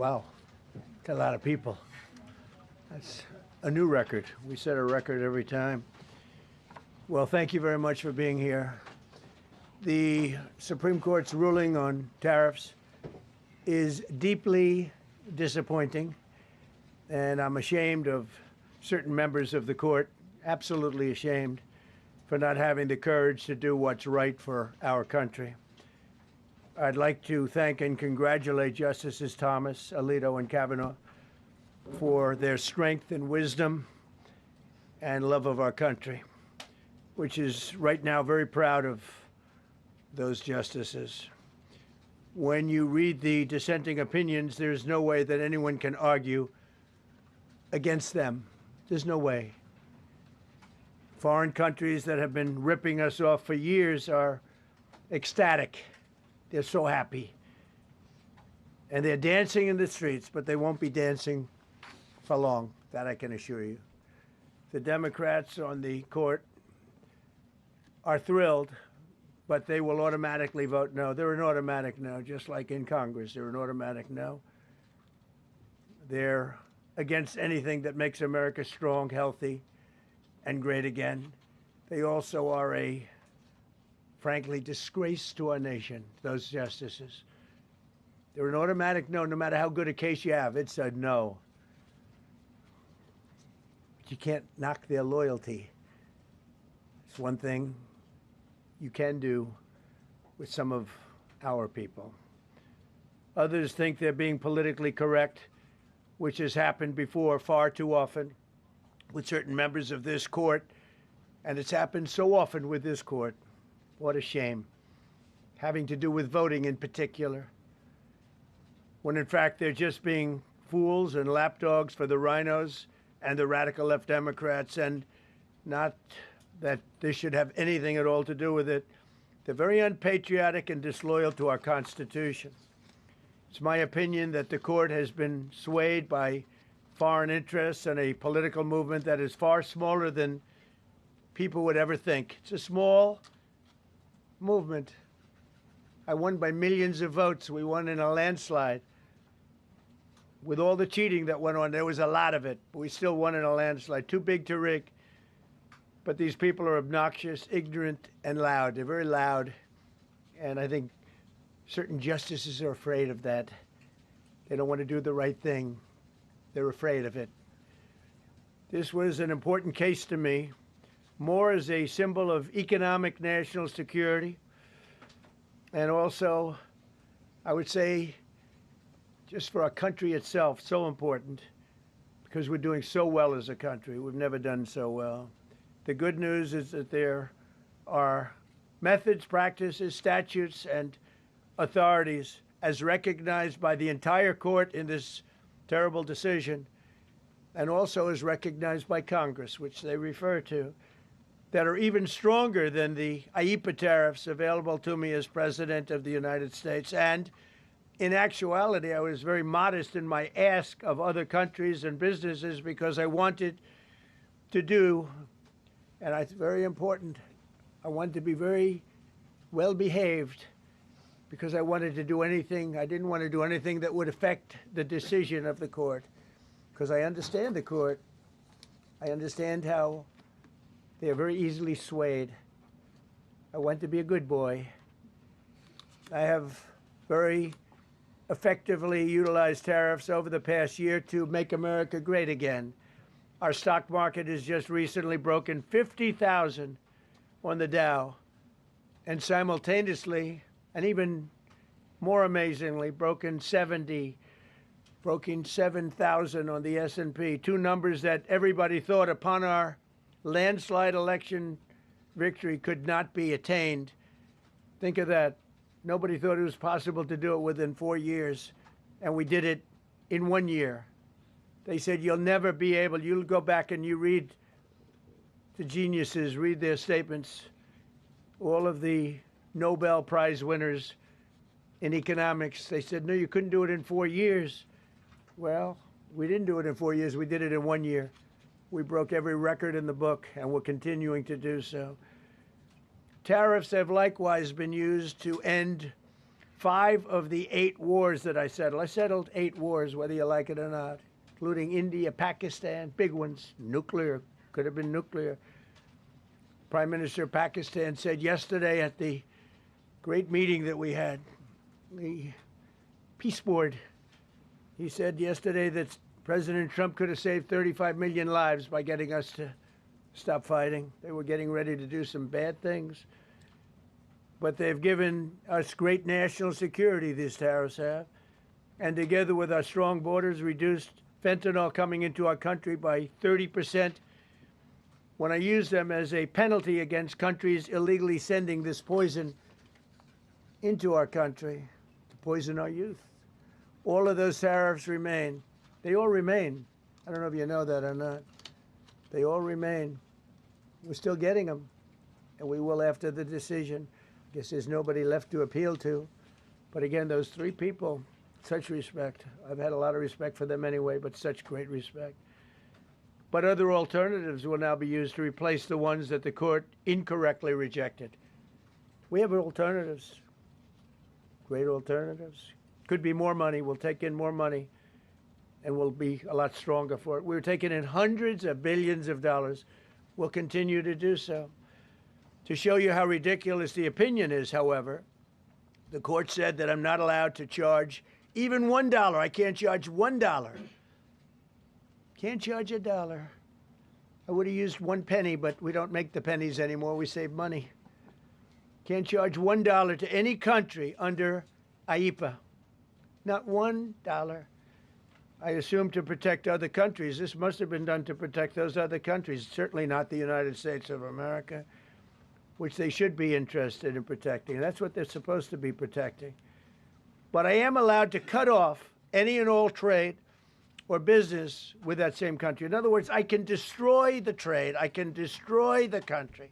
Wow, that's a lot of people. That's a new record. We set a record every time. Well, thank you very much for being here. The Supreme Court's ruling on tariffs is deeply disappointing, and I'm ashamed of certain members of the court, absolutely ashamed, for not having the courage to do what's right for our country. I'd like to thank and congratulate Justices Thomas, Alito, and Kavanaugh for their strength and wisdom and love of our country, which is right now very proud of those justices. When you read the dissenting opinions, there's no way that anyone can argue against them. There's no way. Foreign countries that have been ripping us off for years are ecstatic. They're so happy. And they're dancing in the streets, but they won't be dancing for long, that I can assure you. The Democrats on the court are thrilled, but they will automatically vote no. They're an automatic no, just like in Congress. They're an automatic no. They're against anything that makes America strong, healthy, and great again. They also are a, frankly, disgrace to our nation, those justices. They're an automatic no, no matter how good a case you have. It's a no. But you can't knock their loyalty. It's one thing you can do with some of our people. Others think they're being politically correct, which has happened before far too often with certain members of this court, and it's happened so often with this court. What a shame. Having to do with voting in particular, when in fact they're just being fools and lapdogs for the rhinos and the radical left Democrats, and not that this should have anything at all to do with it. They're very unpatriotic and disloyal to our Constitution. It's my opinion that the court has been swayed by foreign interests and a political movement that is far smaller than people would ever think. It's a small movement. I won by millions of votes. We won in a landslide. With all the cheating that went on, there was a lot of it, but we still won in a landslide. Too big to rig. But these people are obnoxious, ignorant, and loud. They're very loud, and I think certain justices are afraid of that. They don't want to do the right thing. They're afraid of it. This was an important case to me, more as a symbol of economic national security, and also, I would say, just for our country itself, so important, because we're doing so well as a country. We've never done so well. The good news is that there are methods, practices, statutes, and authorities, as recognized by the entire court in this terrible decision, and also as recognized by Congress, which they refer to, that are even stronger than the IEEPA tariffs available to me as President of the United States. And in actuality, I was very modest in my ask of other countries and businesses because I wanted to do, and it's very important, I wanted to be very well behaved because I wanted to do anything, I didn't want to do anything that would affect the decision of the court, because I understand the court. I understand how they are very easily swayed. I want to be a good boy. I have very effectively utilized tariffs over the past year to make America great again. Our stock market has just recently broken 50,000 on the Dow, and simultaneously, and even more amazingly, broken 7,000 on the S&P, two numbers that everybody thought upon our landslide election victory could not be attained. Think of that. Nobody thought it was possible to do it within 4 years, and we did it in 1 year. They said, you'll never be able, you'll go back and you read the geniuses, read their statements, all of the Nobel Prize winners in economics. They said, no, you couldn't do it in 4 years. Well, we didn't do it in 4 years. We did it in 1 year. We broke every record in the book, and we're continuing to do so. Tariffs have likewise been used to end 5 of the 8 wars that I settled. I settled 8 wars, whether you like it or not, including India, Pakistan, big ones, nuclear, could have been nuclear. Prime Minister of Pakistan said yesterday at the great meeting that we had, the Peace Board, he said yesterday that President Trump could have saved 35 million lives by getting us to stop fighting. They were getting ready to do some bad things. But they've given us great national security, these tariffs have. And together with our strong borders, reduced fentanyl coming into our country by 30%. When I use them as a penalty against countries illegally sending this poison into our country to poison our youth. All of those tariffs remain. They all remain. I don't know if you know that or not. They all remain. We're still getting them, and we will after the decision. I guess there's nobody left to appeal to. But again, those 3 people, such respect. I've had a lot of respect for them anyway, but such great respect. But other alternatives will now be used to replace the ones that the court incorrectly rejected. We have alternatives, great alternatives. Could be more money. We'll take in more money, and we'll be a lot stronger for it. We're taking in hundreds of billions of dollars. We'll continue to do so. To show you how ridiculous the opinion is, however, the court said that I'm not allowed to charge even $1. I can't charge $1. Can't charge $1. I would have used 1 penny, but we don't make the pennies anymore. We save money. Can't charge $1 to any country under IEPA. Not $1. I assume to protect other countries. This must have been done to protect those other countries, certainly not the United States of America, which they should be interested in protecting. That's what they're supposed to be protecting. But I am allowed to cut off any and all trade or business with that same country. In other words, I can destroy the trade. I can destroy the country.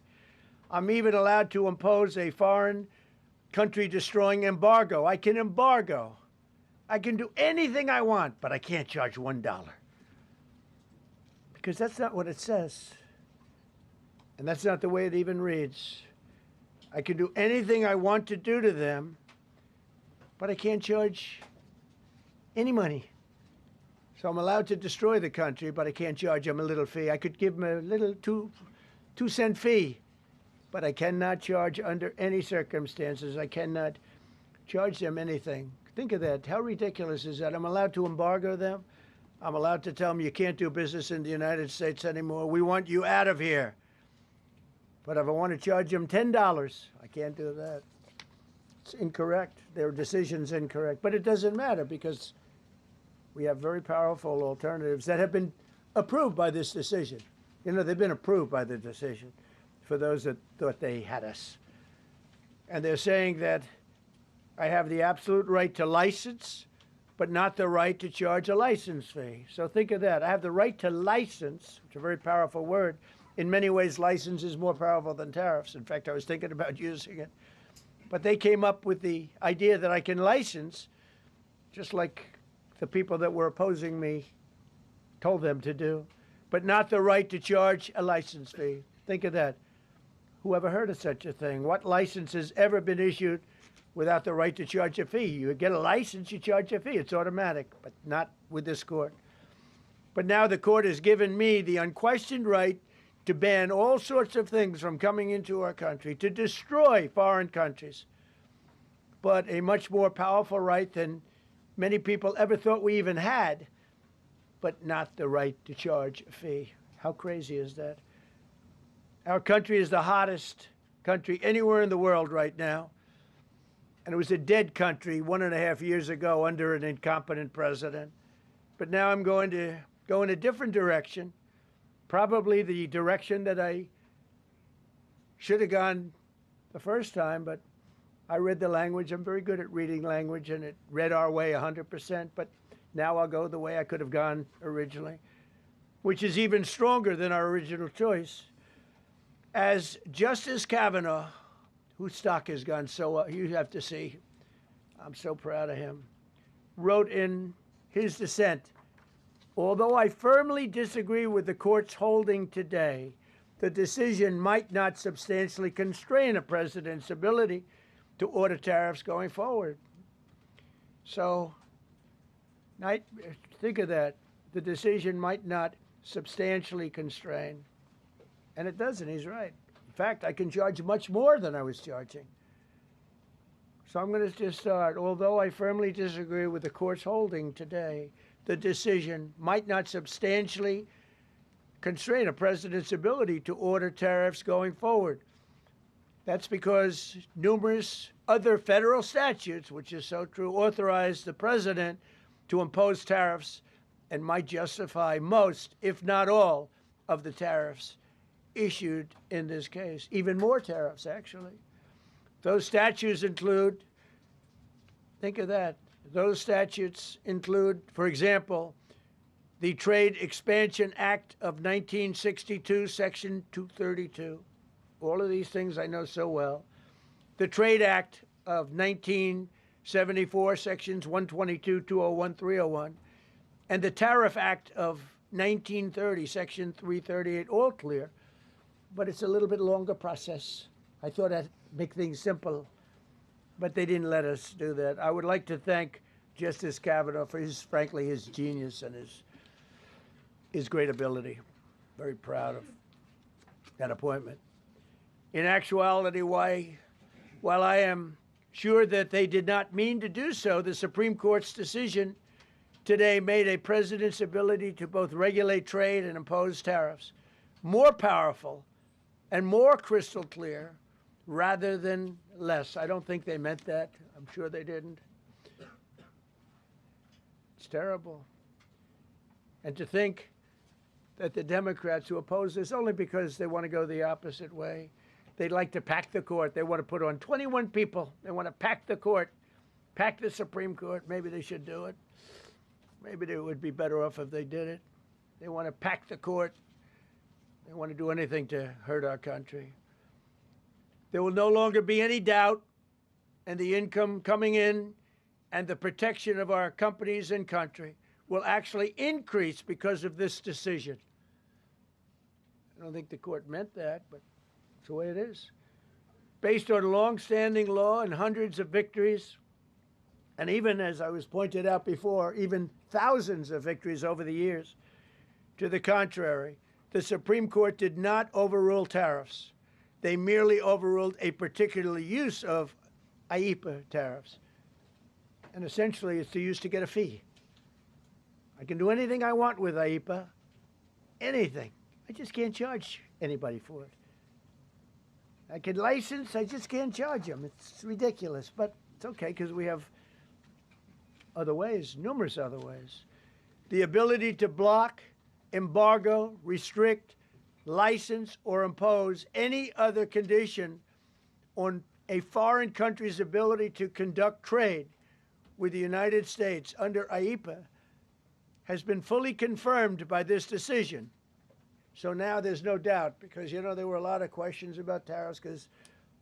I'm even allowed to impose a foreign country-destroying embargo. I can embargo. I can do anything I want, but I can't charge $1. Because that's not what it says. And that's not the way it even reads. I can do anything I want to do to them, but I can't charge any money. So I'm allowed to destroy the country, but I can't charge them a little fee. I could give them a little 2-cent fee, but I cannot charge under any circumstances. I cannot charge them anything. Think of that. How ridiculous is that? I'm allowed to embargo them. I'm allowed to tell them you can't do business in the United States anymore. We want you out of here. But if I want to charge them $10, I can't do that. It's incorrect. Their decision's incorrect. But it doesn't matter because we have very powerful alternatives that have been approved by this decision. You know, they've been approved by the decision for those that thought they had us. And they're saying that I have the absolute right to license, but not the right to charge a license fee. So think of that. I have the right to license, which is a very powerful word. In many ways, license is more powerful than tariffs. In fact, I was thinking about using it. But they came up with the idea that I can license, just like the people that were opposing me told them to do, but not the right to charge a license fee. Think of that. Who ever heard of such a thing? What license has ever been issued without the right to charge a fee? You get a license, you charge a fee. It's automatic, but not with this court. But now the court has given me the unquestioned right to ban all sorts of things from coming into our country, to destroy foreign countries, but a much more powerful right than many people ever thought we even had, but not the right to charge a fee. How crazy is that? Our country is the hottest country anywhere in the world right now, and it was a dead country 1.5 years ago under an incompetent president. But now I'm going to go in a different direction, probably the direction that I should have gone the first time, but I read the language. I'm very good at reading language, and it read our way 100%, but now I'll go the way I could have gone originally, which is even stronger than our original choice. As Justice Kavanaugh, whose stock has gone so up, you have to see, I'm so proud of him, wrote in his dissent, although I firmly disagree with the court's holding today, the decision might not substantially constrain a president's ability to order tariffs going forward. So think of that. The decision might not substantially constrain. And it doesn't, he's right. In fact, I can charge much more than I was charging. So I'm going to just start. Although I firmly disagree with the court's holding today, the decision might not substantially constrain a president's ability to order tariffs going forward. That's because numerous other federal statutes, which is so true, authorize the president to impose tariffs and might justify most, if not all, of the tariffs issued in this case. Even more tariffs, actually. Those statutes include, think of that, those statutes include, for example, the Trade Expansion Act of 1962, Section 232. All of these things I know so well. The Trade Act of 1974, Sections 122, 201, 301. And the Tariff Act of 1930, Section 338, all clear. But it's a little bit longer process. I thought I'd make things simple, but they didn't let us do that. I would like to thank Justice Kavanaugh for frankly, his genius and his great ability. Very proud of that appointment. In actuality, while I am sure that they did not mean to do so, the Supreme Court's decision today made a president's ability to both regulate trade and impose tariffs more powerful and more crystal clear rather than less. I don't think they meant that. I'm sure they didn't. It's terrible. And to think that the Democrats who oppose this only because they want to go the opposite way, they'd like to pack the court. They want to put on 21 people. They want to pack the court, pack the Supreme Court. Maybe they should do it. Maybe they would be better off if they did it. They want to pack the court. They want to do anything to hurt our country. There will no longer be any doubt, and the income coming in and the protection of our companies and country will actually increase because of this decision. I don't think the court meant that, but it's the way it is. Based on long-standing law and hundreds of victories, and even, as I was pointed out before, even thousands of victories over the years, to the contrary, the Supreme Court did not overrule tariffs. They merely overruled a particular use of IEEPA tariffs. And essentially, it's the use to get a fee. I can do anything I want with IEEPA, anything. I just can't charge anybody for it. I can license, I just can't charge them. It's ridiculous, but it's okay because we have other ways, numerous other ways. The ability to block, embargo, restrict, license, or impose any other condition on a foreign country's ability to conduct trade with the United States under IEEPA has been fully confirmed by this decision. So now there's no doubt, because, you know, there were a lot of questions about tariffs because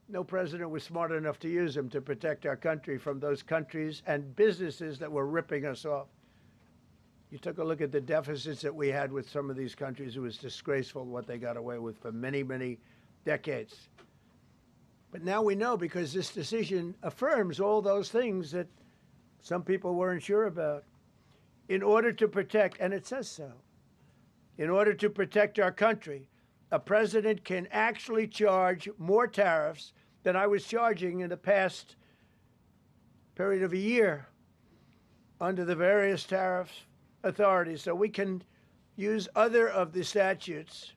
no president was smart enough to use them to protect our country from those countries and businesses that were ripping us off. You took a look at the deficits that we had with some of these countries. It was disgraceful what they got away with for many, many decades. But now we know, because this decision affirms all those things that some people weren't sure about. In order to protect, and it says so, in order to protect our country, a president can actually charge more tariffs than I was charging in the past period of a year under the various tariff authorities. So we can use other of the statutes,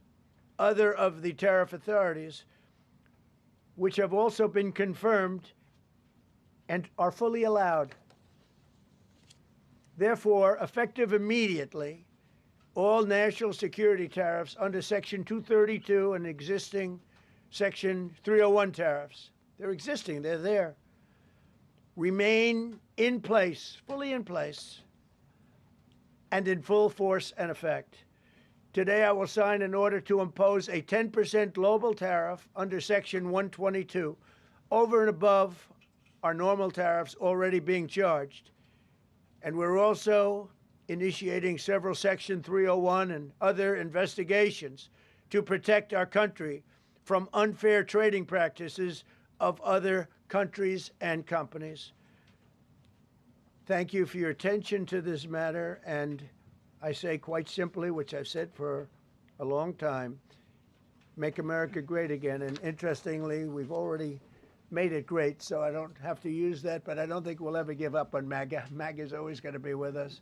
other of the tariff authorities, which have also been confirmed and are fully allowed. Therefore, effective immediately, all national security tariffs under Section 232 and existing Section 301 tariffs, they're existing, they're there, remain in place, fully in place, and in full force and effect. Today, I will sign an order to impose a 10% global tariff under Section 122 over and above our normal tariffs already being charged. And we're also initiating several Section 301 and other investigations to protect our country from unfair trading practices of other countries and companies. thank you for your attention to this matter. And I say quite simply, which I've said for a long time, make America great again. And interestingly, we've already made it great, so I don't have to use that, but I don't think we'll ever give up on MAGA. MAGA is always going to be with us.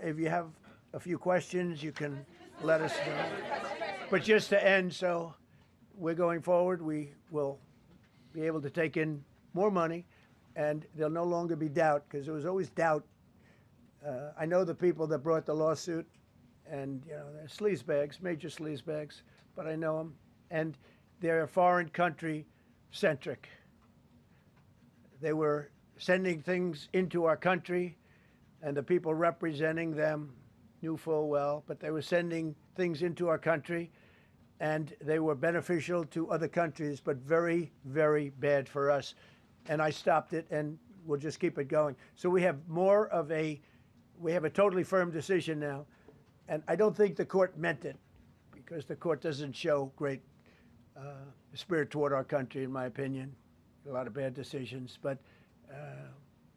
If you have a few questions, you can let us know. But just to end, so we're going forward, we will be able to take in more money, and there'll no longer be doubt, because there was always doubt. I know the people that brought the lawsuit, and they're sleazebags, major sleazebags, but I know them, and they're foreign country centric. They were sending things into our country, and the people representing them knew full well, but they were sending things into our country, and they were beneficial to other countries, but very, very bad for us. And I stopped it, and we'll just keep it going. So we have we have a totally firm decision now, and I don't think the court meant it, because the court doesn't show great spirit toward our country, in my opinion. A lot of bad decisions, but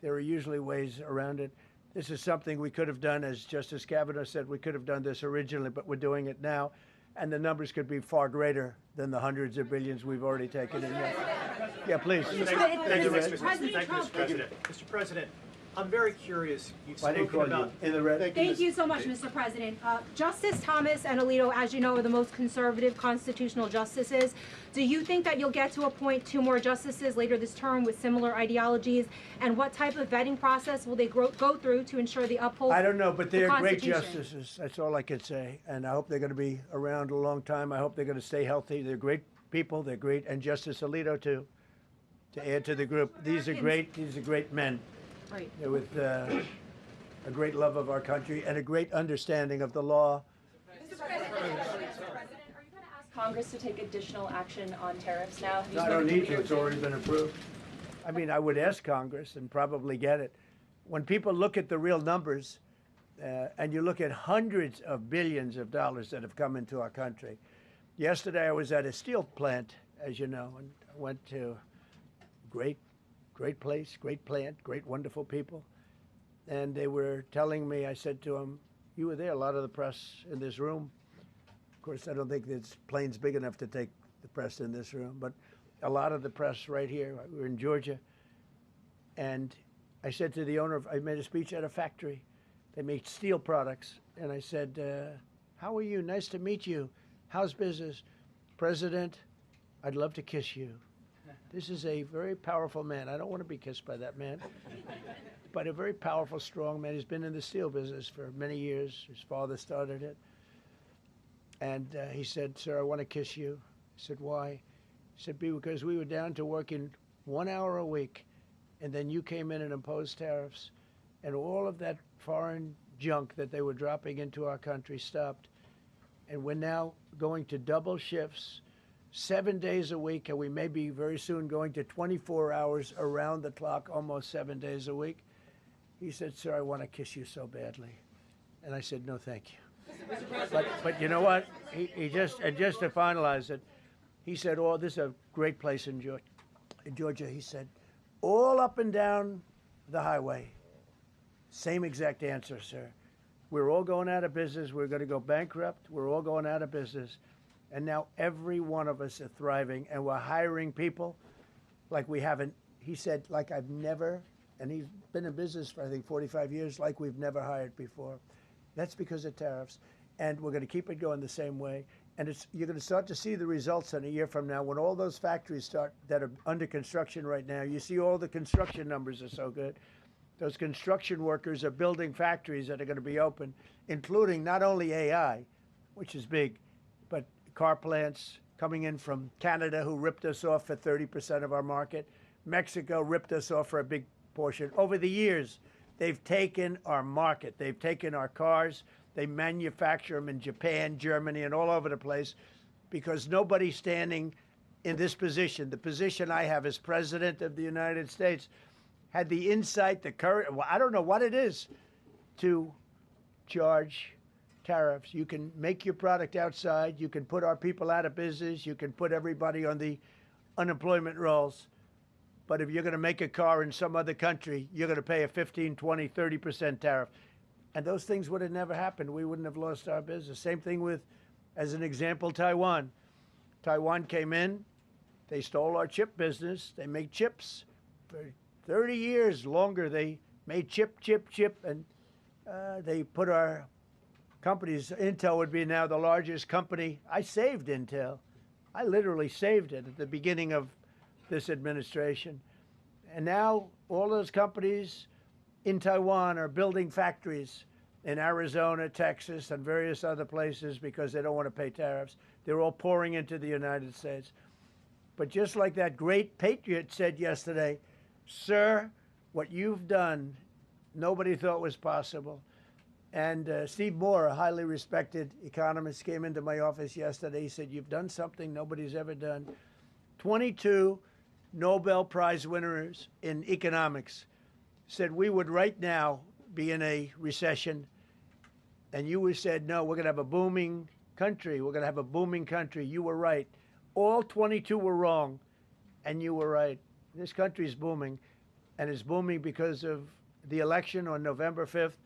there are usually ways around it. This is something we could have done, as Justice Kavanaugh said, we could have done this originally, but we're doing it now, and the numbers could be far greater than the hundreds of billions we've already taken in. Yeah, please. Thank you, Mr. President. Mr. President, I'm very curious. You've spoken about in the red. Thank you so much, Mr. President. Justice Thomas and Alito, as you know, are the most conservative constitutional justices. Do you think that you'll get to appoint 2 more justices later this term with similar ideologies? And what type of vetting process will they go through to ensure they uphold? I don't know, but they're great justices. That's all I can say. And I hope they're going to be around a long time. I hope they're going to stay healthy. They're great people. They're great. And Justice Alito, too, to add to the group. These are great men. Right. With a great love of our country and a great understanding of the law. Mr. President, are you going to ask Congress to take additional action on tariffs now? No, I don't need to. It's already been approved. I mean, I would ask Congress and probably get it. When people look at the real numbers, and you look at hundreds of billions of dollars that have come into our country. Yesterday, I was at a steel plant, as you know, and I went to great place, great plant, great, wonderful people. And they were telling me, I said to them, you were there, a lot of the press in this room. Of course, I don't think this plane's big enough to take the press in this room, but a lot of the press right here. We were in Georgia. And I said to the owner, I made a speech at a factory. They make steel products. And I said, how are you? Nice to meet you. How's business? President, I'd love to kiss you. This is a very powerful man. I don't want to be kissed by that man, but a very powerful, strong man. He's been in the steel business for many years. His father started it. And he said, sir, I want to kiss you. I said, why? He said, because we were down to working 1 hour a week, and then you came in and imposed tariffs, and all of that foreign junk that they were dropping into our country stopped. And we're now going to double shifts, 7 days a week, and we may be very soon going to 24 hours around the clock, almost 7 days a week. He said, sir, I want to kiss you so badly. And I said, no, thank you. But you know what? He just to finalize it, he said, oh, this is a great place in Georgia. He said, all up and down the highway, same exact answer, sir. We're all going out of business. We're going to go bankrupt. We're all going out of business. And now every one of us are thriving, and we're hiring people like we haven't. He said, like I've never, and he's been in business for, I think, 45 years, like we've never hired before. That's because of tariffs. And we're going to keep it going the same way. And you're going to start to see the results in a year from now when all those factories start that are under construction right now. You see all the construction numbers are so good. Those construction workers are building factories that are going to be open, including not only AI, which is big, but car plants coming in from Canada, who ripped us off for 30% of our market. Mexico ripped us off for a big portion. Over the years, they've taken our market. They've taken our cars. They manufacture them in Japan, Germany, and all over the place because nobody's standing in this position. The position I have as President of the United States had the insight, the courage, well, I don't know what it is, to charge tariffs. You can make your product outside. You can put our people out of business. You can put everybody on the unemployment rolls. but if you're going to make a car in some other country, you're going to pay a 15, 20, 30% tariff. And those things would have never happened. We wouldn't have lost our business. Same thing with, as an example, Taiwan. Taiwan came in, they stole our chip business. They make chips. For 30 years longer, they made chip, and they put our companies. Intel would be now the largest company. I saved Intel. I literally saved it at the beginning of this administration. And now all those companies in Taiwan are building factories in Arizona, Texas, and various other places because they don't want to pay tariffs. They're all pouring into the United States. But just like that great patriot said yesterday, sir, what you've done, nobody thought was possible. And Steve Moore, a highly respected economist, came into my office yesterday. He said, you've done something nobody's ever done. 22 Nobel Prize winners in economics said we would right now be in a recession. And you said, no, we're going to have a booming country. We're going to have a booming country. You were right. All 22 were wrong, and you were right. This country is booming, and it's booming because of the election on November 5th,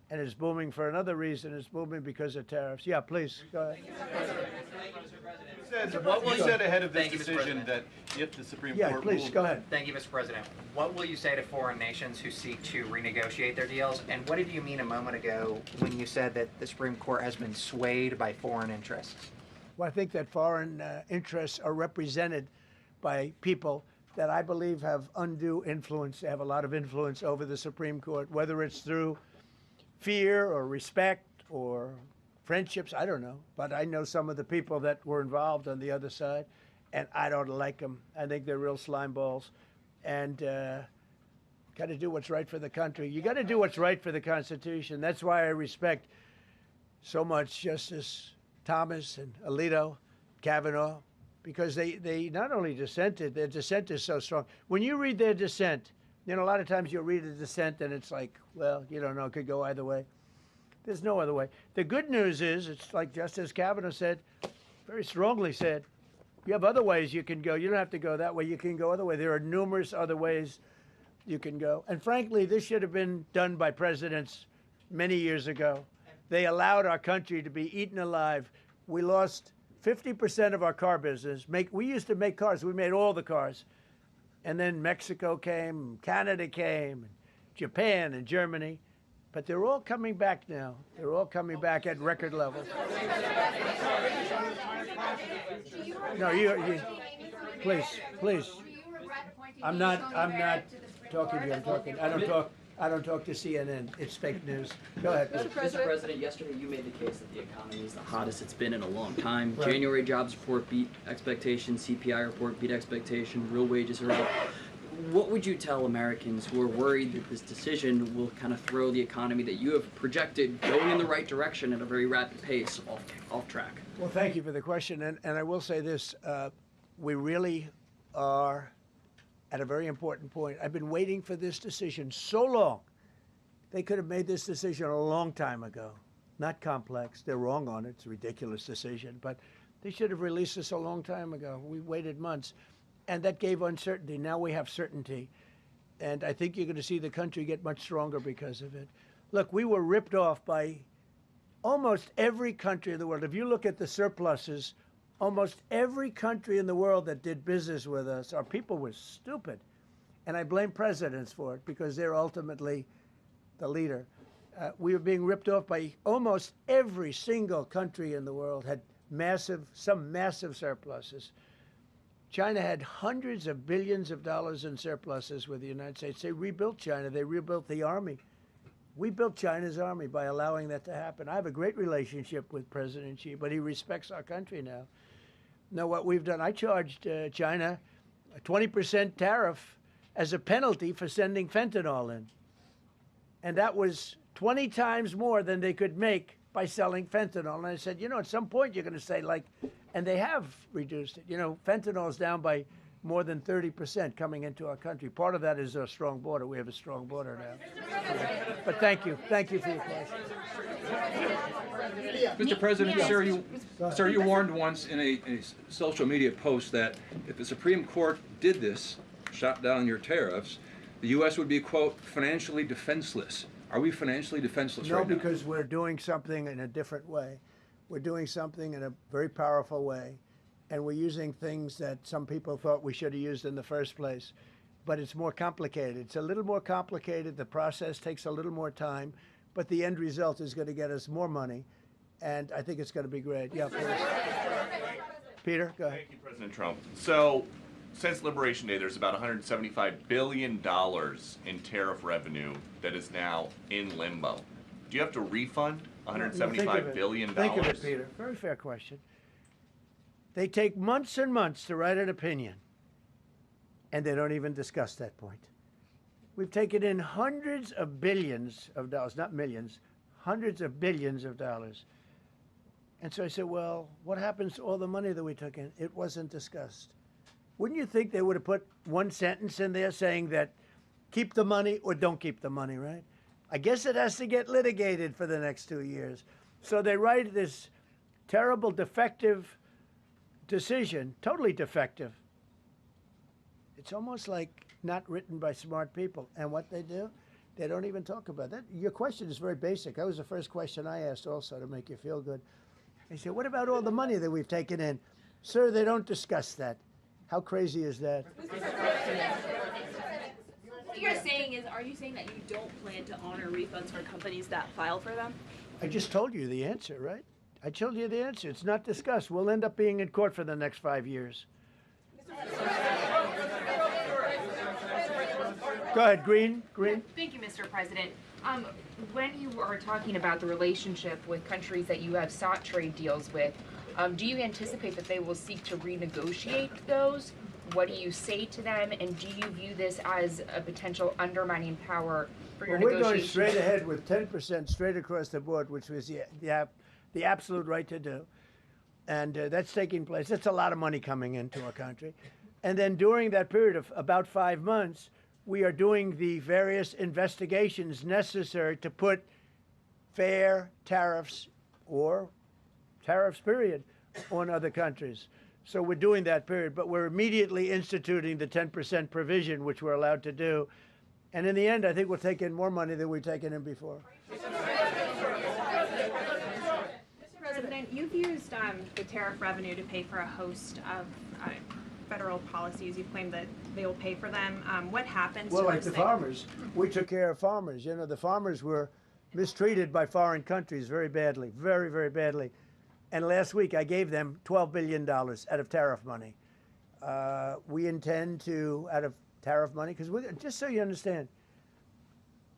and it's booming for another reason. It's booming because of tariffs. Yeah, please, go ahead. You said ahead of this decision that if the Supreme Court please, ruled... go ahead. Thank you, Mr. President. What will you say to foreign nations who seek to renegotiate their deals? And what did you mean a moment ago when you said that the Supreme Court has been swayed by foreign interests? Well, I think that foreign interests are represented by people that I believe have undue influence. They have a lot of influence over the Supreme Court, whether it's through fear or respect or friendships, I don't know. But I know some of the people that were involved on the other side, and I don't like them. I think they're real slime balls. And got to do what's right for the country. You got to do what's right for the Constitution. That's why I respect so much Justice Thomas and Alito, Kavanaugh, because they not only dissented, their dissent is so strong. When you read their dissent, you know, a lot of times you'll read a dissent and it's like, well, you don't know, it could go either way. There's no other way. The good news is, it's like Justice Kavanaugh said, very strongly said, you have other ways you can go. You don't have to go that way. You can go other way. There are numerous other ways you can go. And frankly, this should have been done by presidents many years ago. They allowed our country to be eaten alive. We lost 50% of our car business. We used to make cars. We made all the cars. And then Mexico came, Canada came, Japan and Germany. But they're all coming back now. They're all coming back at record levels. No, you please. I'm not talking to you. I don't talk to CNN. It's fake news. Go ahead. Mr. President, yesterday you made the case that the economy is the hottest it's been in a long time. Right. January jobs report beat expectations, CPI report beat expectation, real wages are up. What would you tell Americans who are worried that this decision will kind of throw the economy that you have projected going in the right direction at a very rapid pace off track? Well, thank you for the question. And I will say this, we really are at a very important point. I've been waiting for this decision so long. They could have made this decision a long time ago. Not complex. They're wrong on it. It's a ridiculous decision. But they should have released this a long time ago. We waited months. And that gave uncertainty. Now we have certainty. And I think you're going to see the country get much stronger because of it. Look, we were ripped off by almost every country in the world. If you look at the surpluses, almost every country in the world that did business with us, our people were stupid. And I blame presidents for it because they're ultimately the leader. We were being ripped off by almost every single country in the world, had some massive surpluses. China had hundreds of billions of dollars in surpluses with the United States. They rebuilt China. They rebuilt the army. We built China's army by allowing that to happen. I have a great relationship with President Xi, but he respects our country now. Now, what we've done, I charged China a 20% tariff as a penalty for sending fentanyl in. And that was 20 times more than they could make by selling fentanyl. And I said, you know, at some point you're going to say, like, and they have reduced it. You know, fentanyl is down by more than 30% coming into our country. Part of that is our strong border. We have a strong border now. But thank you. Thank you for your question. Mr. President, sir, you warned once in a social media post that if the Supreme Court did this, shot down your tariffs, the U.S. would be, quote, financially defenseless. Are we financially defenseless No, right now? because we're doing something in a different way. We're doing something in a very powerful way, and we're using things that some people thought we should have used in the first place. But it's more complicated. It's a little more complicated. The process takes a little more time, but the end result is going to get us more money, and I think it's going to be great. Yeah, please. Peter, go ahead. Thank you, President Trump. So, since Liberation Day, there's about $175 billion in tariff revenue that is now in limbo. Do you have to refund $175 billion? Think of it, Peter. Very fair question. They take months and months to write an opinion, and they don't even discuss that point. We've taken in hundreds of billions of dollars, not millions, hundreds of billions of dollars. And so I said, well, what happens to all the money that we took in? It wasn't discussed. Wouldn't you think they would have put one sentence in there saying that keep the money or don't keep the money, right? I guess it has to get litigated for the next 2 years. So they write this terrible, defective decision, totally defective. It's almost like not written by smart people. And what they do, they don't even talk about that. Your question is very basic. That was the first question I asked also to make you feel good. They said, what about all the money that we've taken in? Sir, they don't discuss that. How crazy is that? What you're saying is, are you saying that you don't plan to honor refunds for companies that file for them? I just told you the answer, right? I told you the answer. It's not discussed. We'll end up being in court for the next 5 years. Go ahead, Green. Thank you, Mr. President. When you are talking about the relationship with countries that you have sought trade deals with, do you anticipate that they will seek to renegotiate those? What do you say to them? And do you view this as a potential undermining power for your We're negotiations? going straight ahead with 10% straight across the board, which was the absolute right to do. And that's taking place. That's a lot of money coming into our country. And then during that period of about 5 months, we are doing the various investigations necessary to put fair tariffs or tariffs, period, on other countries. So we're doing that period, but we're immediately instituting the 10% provision, which we're allowed to do. And in the end, I think we'll take in more money than we've taken in before. Mr. President, you've used the tariff revenue to pay for a host of federal policies. You claim that they will pay for them. What happens to Well, like those the things? farmers, we took care of farmers. You know, the farmers were mistreated by foreign countries very badly, very, very badly. And last week I gave them $12 billion out of tariff money. We intend to, out of tariff money, because just so you understand,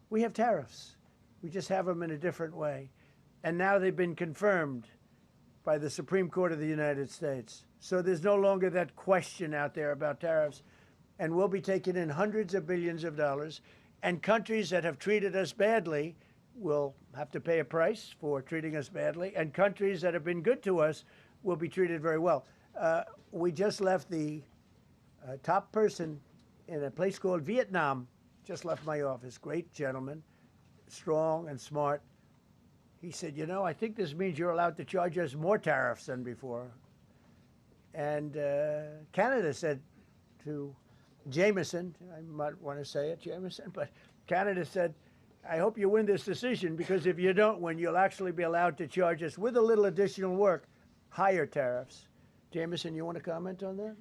we have tariffs. We just have them in a different way. And now they've been confirmed by the Supreme Court of the United States. So there's no longer that question out there about tariffs. And we'll be taking in hundreds of billions of dollars. And countries that have treated us badly will have to pay a price for treating us badly. And countries that have been good to us will be treated very well. We just left the top person in a place called Vietnam, just left my office. Great gentleman, strong and smart. He said, you know, I think this means you're allowed to charge us more tariffs than before. And Canada said to Jameson, I might want to say it, Jameson, but Canada said, I hope you win this decision, because if you don't win, you'll actually be allowed to charge us, with a little additional work, higher tariffs. Jameson, you want to comment on that?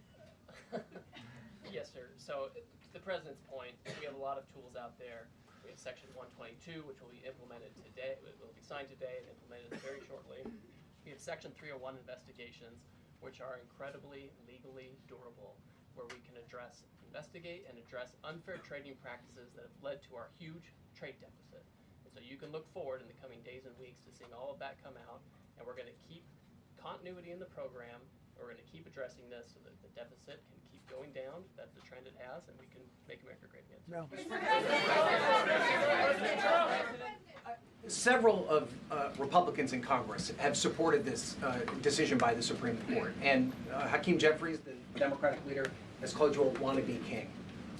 Yes, sir. So, to the President's point, we have a lot of tools out there. We have Section 122, which will be implemented today, it will be signed today and implemented very shortly. We have Section 301 investigations, which are incredibly legally durable, where we can investigate and address unfair trading practices that have led to our huge trade deficit. And so you can look forward in the coming days and weeks to seeing all of that come out, and we're going to keep continuity in the program. We're going to keep addressing this so that the deficit can keep going down. That's the trend it has, and we can make America great again. No. Several of Republicans in Congress have supported this decision by the Supreme Court, and Hakeem Jeffries, the Democratic leader, has called you a wannabe king.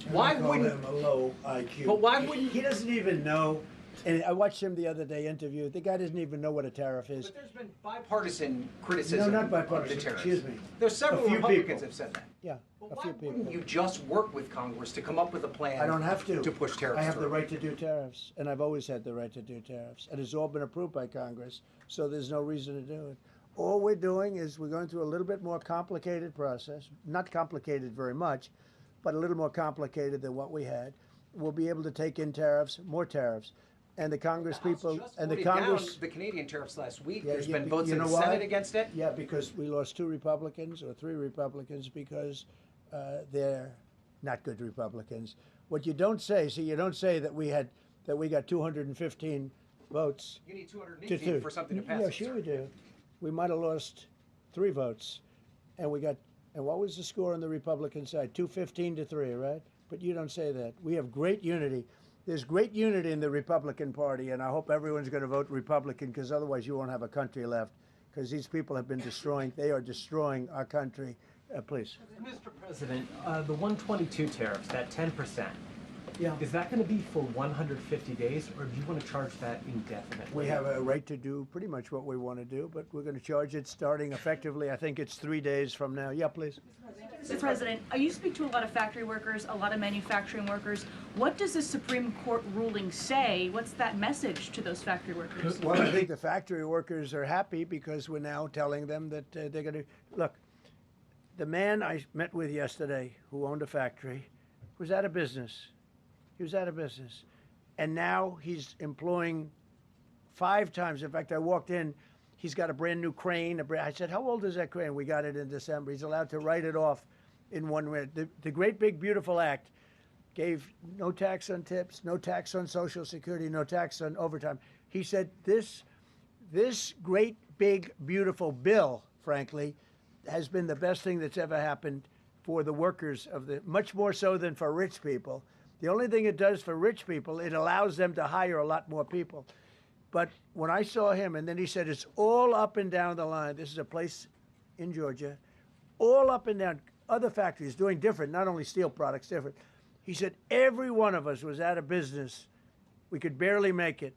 Why wouldn't him a low IQ? But why wouldn't he doesn't even know And I watched him the other day interview. The guy doesn't even know what a tariff is. But there's been bipartisan criticism No, not of the bipartisan. tariffs. Excuse me. There's several A few Republicans people. have said that. Yeah, But a why few people. wouldn't you just work with Congress to come up with a plan? I don't have to. To push tariffs I have the through? right to do tariffs, and I've always had the right to do tariffs. And it's all been approved by Congress, so there's no reason to do it. All we're doing is we're going through a little bit more complicated process. Not complicated very much, but a little more complicated than what we had. We'll be able to take in tariffs, more tariffs. And the Congress people, and the Congress. Down the Canadian tariffs last week. Yeah, There's yeah, been votes you in know the why? Senate against it. Yeah, because we lost 2 Republicans or 3 Republicans because they're not good Republicans. What you don't say, you don't say that we got 215 votes. You need 218 for something to pass. Yeah, sure we do. We might have lost 3 votes, and what was the score on the Republican side? 215 to 3, right? But you don't say that. We have great unity. There's great unity in the Republican Party, and I hope everyone's going to vote Republican, because otherwise you won't have a country left, because these people have been they are destroying our country. Please. Mr. President, the 122 tariffs, that 10%, Yeah. is that going to be for 150 days, or do you want to charge that indefinitely? We have a right to do pretty much what we want to do, but we're going to charge it starting effectively, I think it's 3 days from now. Yeah, please. Mr. President, you speak to a lot of factory workers, a lot of manufacturing workers. What does the Supreme Court ruling say? What's that message to those factory workers? Well, I think the factory workers are happy because we're now telling them that they're going to look. The man I met with yesterday, who owned a factory, was out of business. He was out of business, and now he's employing 5 times. In fact, I walked in. He's got a brand new crane. I said, "How old is that crane?" We got it in December. He's allowed to write it off in 1 minute. The Great Big Beautiful Act gave no tax on tips, no tax on Social Security, no tax on overtime. He said this great big beautiful bill, frankly, has been the best thing that's ever happened for the workers much more so than for rich people. The only thing it does for rich people, it allows them to hire a lot more people. But when I saw him, and then he said, it's all up and down the line. This is a place in Georgia, all up and down, other factories doing different, not only steel products, different. He said, every one of us was out of business. We could barely make it.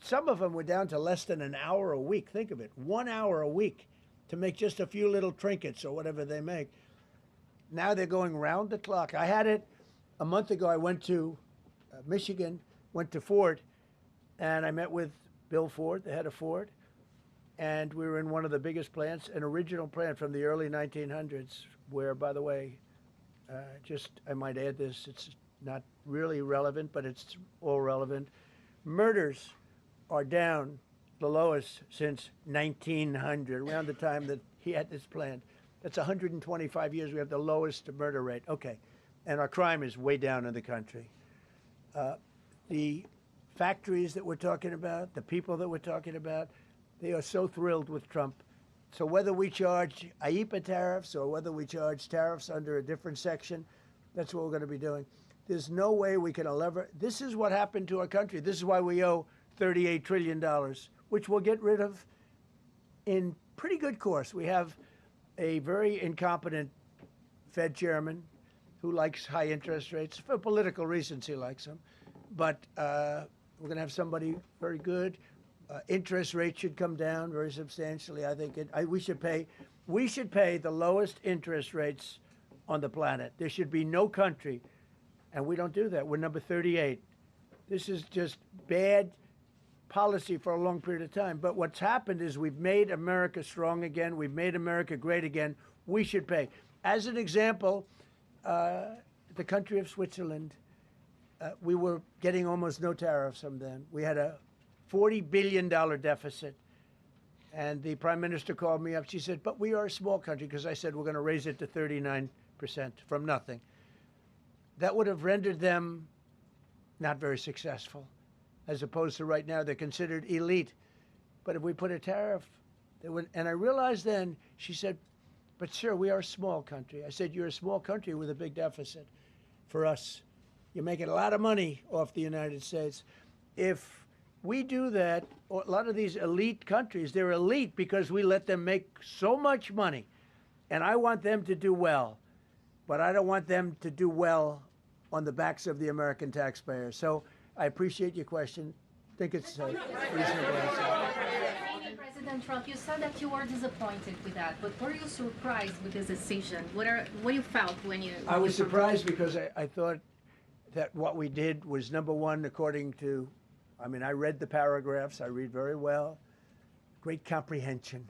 Some of them were down to less than an hour a week. Think of it, 1 hour a week to make just a few little trinkets or whatever they make. Now they're going round the clock. I had it a month ago. I went to Michigan, went to Ford, and I met with Bill Ford, the head of Ford, and we were in one of the biggest plants, an original plant from the early 1900s, where, by the way, I might add this, it's not really relevant, but it's all relevant. Murders are down the lowest since 1900, around the time that he had this plant. That's 125 years. We have the lowest murder rate. Okay. And our crime is way down in the country. The factories that we're talking about, the people that we're talking about, they are so thrilled with Trump. So whether we charge IEEPA tariffs or whether we charge tariffs under a different section, that's what we're going to be doing. There's no way we can this is what happened to our country. This is why we owe $38 trillion, which we'll get rid of in pretty good course. We have a very incompetent Fed chairman who likes high interest rates. For political reasons, he likes them. But we're going to have somebody very good. Interest rates should come down very substantially. I think we should pay the lowest interest rates on the planet. There should be no country, and we don't do that. We're number 38. This is just bad policy for a long period of time. But what's happened is we've made America strong again. We've made America great again. We should pay. As an example, the country of Switzerland, we were getting almost no tariffs from them. We had a $40 billion deficit. And the prime minister called me up. She said, but we are a small country, because I said we're going to raise it to 39% from nothing. That would have rendered them not very successful, as opposed to right now they're considered elite. But if we put a tariff, they would. And I realized then, she said, but sir, we are a small country. I said, you're a small country with a big deficit. For us, you're making a lot of money off the United States. If we do that, a lot of these elite countries, they're elite because we let them make so much money. And I want them to do well, but I don't want them to do well on the backs of the American taxpayer. So I appreciate your question. I think it's a reasonable answer. President Trump, you said that you were disappointed with that, but were you surprised with this decision? What you felt when you? I was surprised because I thought that what we did was, number one, according to, I mean, I read the paragraphs. I read very well. Great comprehension.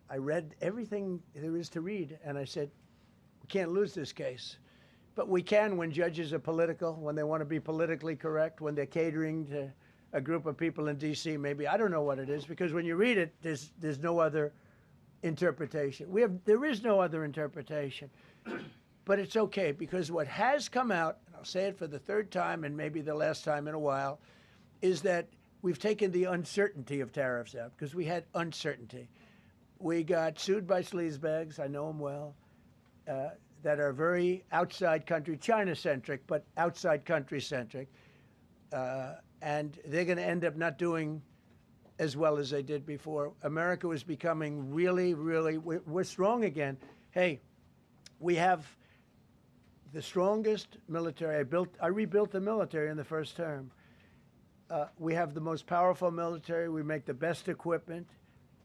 I read everything there is to read, and I said, we can't lose this case. But we can when judges are political, when they want to be politically correct, when they're catering to a group of people in D.C. Maybe I don't know what it is, because when you read it, there's no other interpretation. There is no other interpretation, but it's okay, because what has come out, and I'll say it for the third time and maybe the last time in a while, is that we've taken the uncertainty of tariffs out, because we had uncertainty. We got sued by sleazebags. I know them well. That are very outside country, China-centric, but outside country-centric. And they're going to end up not doing as well as they did before. America was becoming really, really, we're strong again. Hey, we have the strongest military. I rebuilt the military in the first term. We have the most powerful military. We make the best equipment.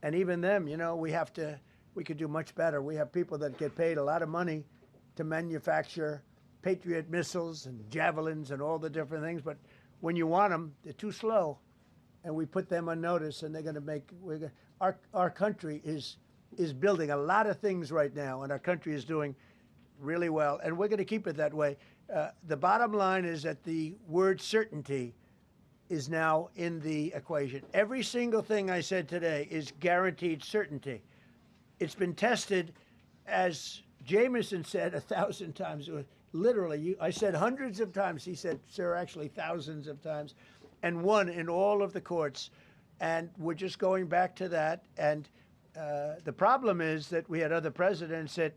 And even them, you know, we could do much better. We have people that get paid a lot of money to manufacture Patriot missiles and javelins and all the different things, but when you want them, they're too slow, and we put them on notice, and they're going to make. Our country is building a lot of things right now, and our country is doing really well, and we're going to keep it that way. The bottom line is that the word certainty is now in the equation. Every single thing I said today is guaranteed certainty. It's been tested, as Jameson said 1,000 times. Literally, I said hundreds of times. He said, sir, actually thousands of times, and won in all of the courts. And we're just going back to that. And the problem is that we had other presidents that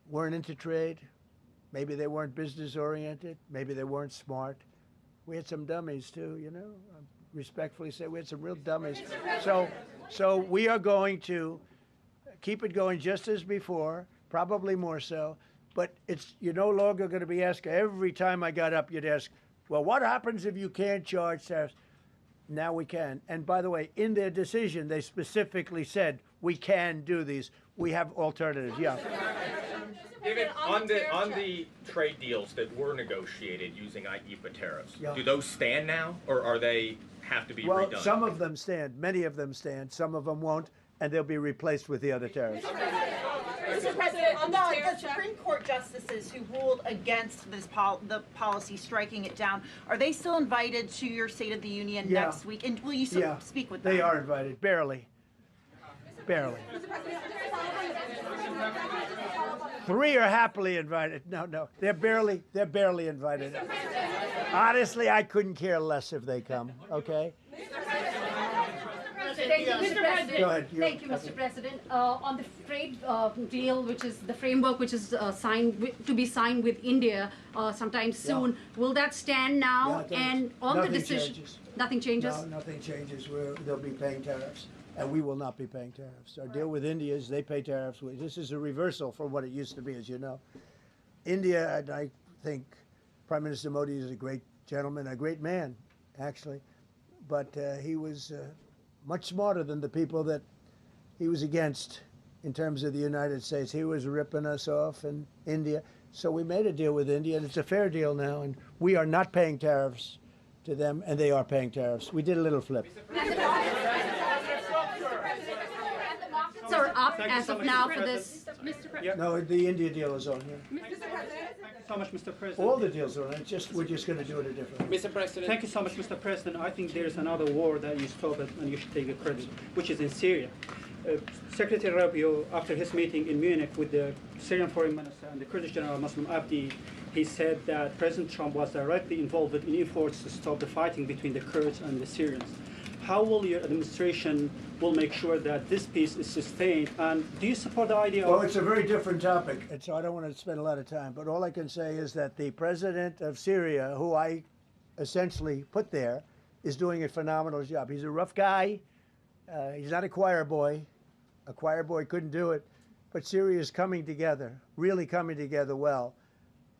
weren't into trade. Maybe they weren't business oriented. Maybe they weren't smart. We had some dummies too, you know. I respectfully say we had some real dummies. So we are going to keep it going just as before, probably more so. But you're no longer going to be asked, every time I got up, you'd ask, well, what happens if you can't charge tariffs? Now we can. And by the way, in their decision, they specifically said, we can do these. We have alternatives, yeah. David, on the trade deals that were negotiated using IEEPA tariffs, do those stand now, or are they have to be redone? Well, some of them stand. Many of them stand. Some of them won't, and they'll be replaced with the other tariffs. Mr. President, the Supreme Court justices who ruled against this the policy, striking it down, are they still invited to your State of the Union next week? And will you speak with them? They are invited, barely. Barely. 3 are happily invited. No, they're barely invited. Honestly, I couldn't care less if they come, okay? Thank you, Mr. President. Go ahead. Thank you, Mr. President. On the trade deal, which is the framework which is to be signed with India sometime soon, will that stand now? And on the decision, nothing changes? No, nothing changes. They'll be paying tariffs, and we will not be paying tariffs. Our deal with India is they pay tariffs. This is a reversal from what it used to be, as you know. India, and I think Prime Minister Modi is a great gentleman, a great man, actually, but he was much smarter than the people that he was against in terms of the United States. He was ripping us off in India. So we made a deal with India, and it's a fair deal now, and we are not paying tariffs to them, and they are paying tariffs. We did a little flip. Are up as of now for this. No, the India deal is on here. Thank you so much, Mr. President. All the deals are on it. We're just going to do it a different way. Mr. President. Thank you so much, Mr. President. I think there's another war that you stopped and you should take the credit, which is in Syria. Secretary Rubio, after his meeting in Munich with the Syrian Foreign Minister and the Kurdish General Muslim Abdi, he said that President Trump was directly involved in efforts to stop the fighting between the Kurds and the Syrians. How will your administration make sure that this peace is sustained? And do you support the idea Well, it's a very different topic, and so I don't want to spend a lot of time. But all I can say is that the president of Syria, who I essentially put there, is doing a phenomenal job. He's a rough guy. He's not a choir boy. A choir boy couldn't do it. But Syria is coming together, really coming together well.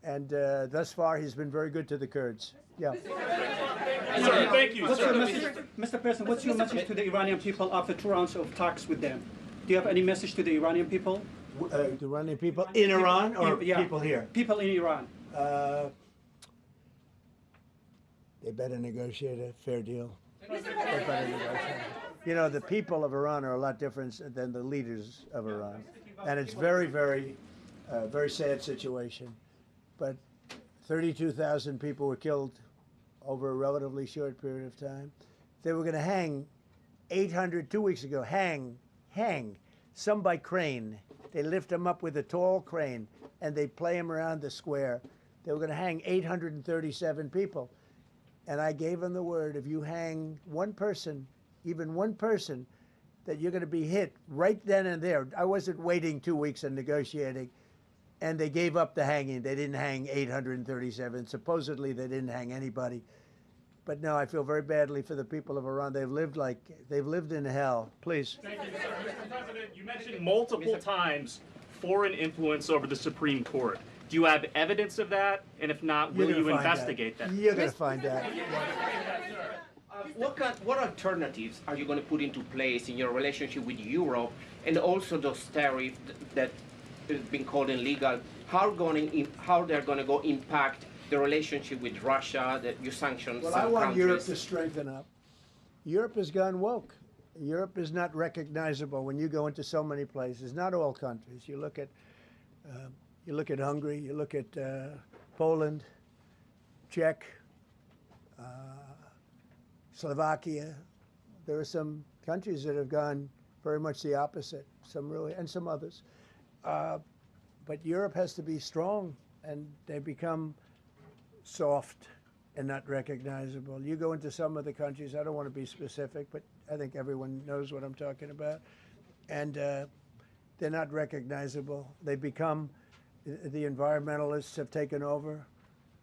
And thus far, he's been very good to the Kurds. Yeah. Sir, thank you. Mr. President, what's your message to the Iranian people after 2 rounds of talks with them? Do you have any message to the Iranian people? The Iranian people in Iran or people here? People in Iran. They better negotiate a fair deal. They better negotiate. You know, the people of Iran are a lot different than the leaders of Iran. And it's very, very, very sad situation. But 32,000 people were killed over a relatively short period of time. They were going to hang 800, 2 weeks ago, hang, some by crane. They lift them up with a tall crane, and they play them around the square. They were going to hang 837 people. And I gave them the word, if you hang one person, even one person, that you're going to be hit right then and there. I wasn't waiting 2 weeks and negotiating. And they gave up the hanging. They didn't hang 837. Supposedly, they didn't hang anybody. But no, I feel very badly for the people of Iran. They've lived in hell. Please. Thank you, Mr. President, you mentioned multiple times foreign influence over the Supreme Court. Do you have evidence of that? And if not, will you investigate that? You're going to find out. What alternatives are you going to put into place in your relationship with Europe, and also those tariffs that have been called illegal? How they're going to go impact the relationship with Russia, that you sanctions Well, some I want countries? Europe to strengthen up. Europe has gone woke. Europe is not recognizable when you go into so many places. Not all countries. You look at Hungary. You look at Poland, Czech, Slovakia. There are some countries that have gone very much the opposite. Some really, and some others. But Europe has to be strong, and they become soft and not recognizable. You go into some of the countries, I don't want to be specific, but I think everyone knows what I'm talking about, and they're not recognizable. They become, the environmentalists have taken over.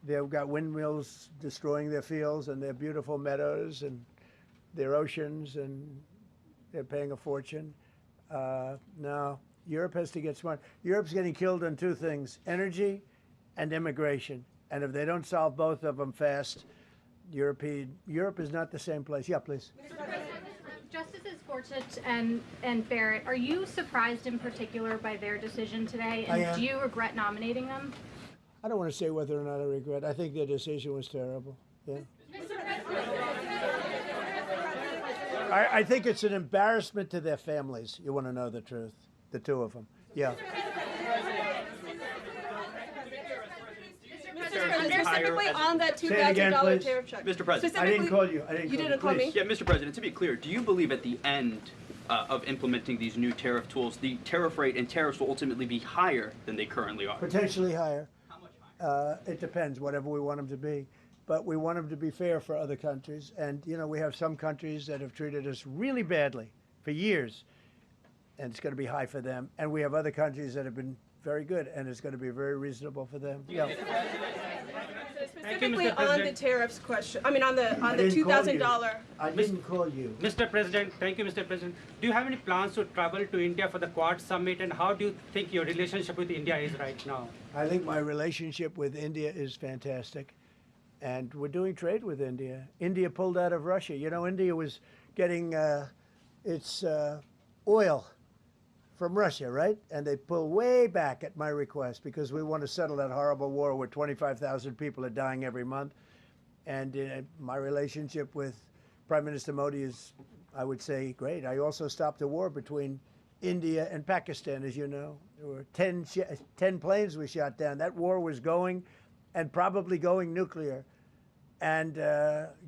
They've got windmills destroying their fields and their beautiful meadows and their oceans, and they're paying a fortune. Now, Europe has to get smart. Europe's getting killed on two things, energy and immigration. And if they don't solve both of them fast, Europe is not the same place. Yeah, please. Justices Gorsuch and Barrett, are you surprised in particular by their decision today? I And am. do you regret nominating them? I don't want to say whether or not I regret. I think their decision was terrible. Yeah. I think it's an embarrassment to their families. You want to know the truth? The two of them. Yeah. Specifically on that Say it again, $2,000 please. tariff check. Mr. President. I didn't call you. You didn't call me? Yeah, Mr. President, to be clear, do you believe at the end of implementing these new tariff tools, the tariff rate and tariffs will ultimately be higher than they currently are? Potentially higher. How much higher? It depends, whatever we want them to be. But we want them to be fair for other countries. And, you know, we have some countries that have treated us really badly for years, and it's going to be high for them. And we have other countries that have been very good, and it's going to be very reasonable for them. Yeah. Specifically on the tariffs question, I mean on the $2,000. I didn't call you. Mr. President, thank you, Mr. President. Do you have any plans to travel to India for the Quad Summit, and how do you think your relationship with India is right now? I think my relationship with India is fantastic, and we're doing trade with India. India pulled out of Russia. You know, India was getting its oil from Russia, right? And they pull way back at my request because we want to settle that horrible war where 25,000 people are dying every month. And my relationship with Prime Minister Modi is, I would say, great. I also stopped the war between India and Pakistan, as you know. There were 10 planes we shot down. That war was going, and probably going nuclear. And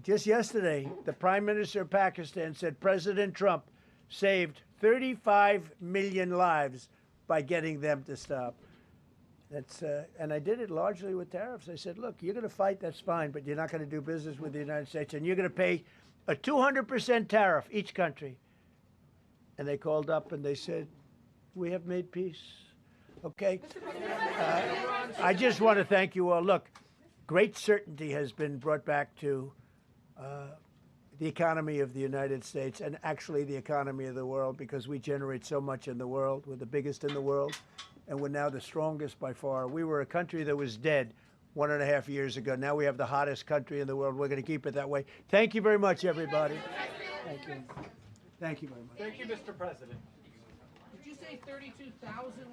just yesterday, the Prime Minister of Pakistan said President Trump saved 35 million lives by getting them to stop. That's and I did it largely with tariffs. I said, look, you're going to fight, that's fine, but you're not going to do business with the United States, and you're going to pay a 200% tariff, each country. And they called up and they said, we have made peace. Okay? I just want to thank you all. Look, great certainty has been brought back to the economy of the United States, and actually the economy of the world, because we generate so much in the world. We're the biggest in the world, and we're now the strongest by far. We were a country that was dead 1.5 years ago. Now we have the hottest country in the world. We're going to keep it that way. Thank you very much, everybody. Thank you. Thank you very much. Thank you, Mr. President. Did you say 32,000 were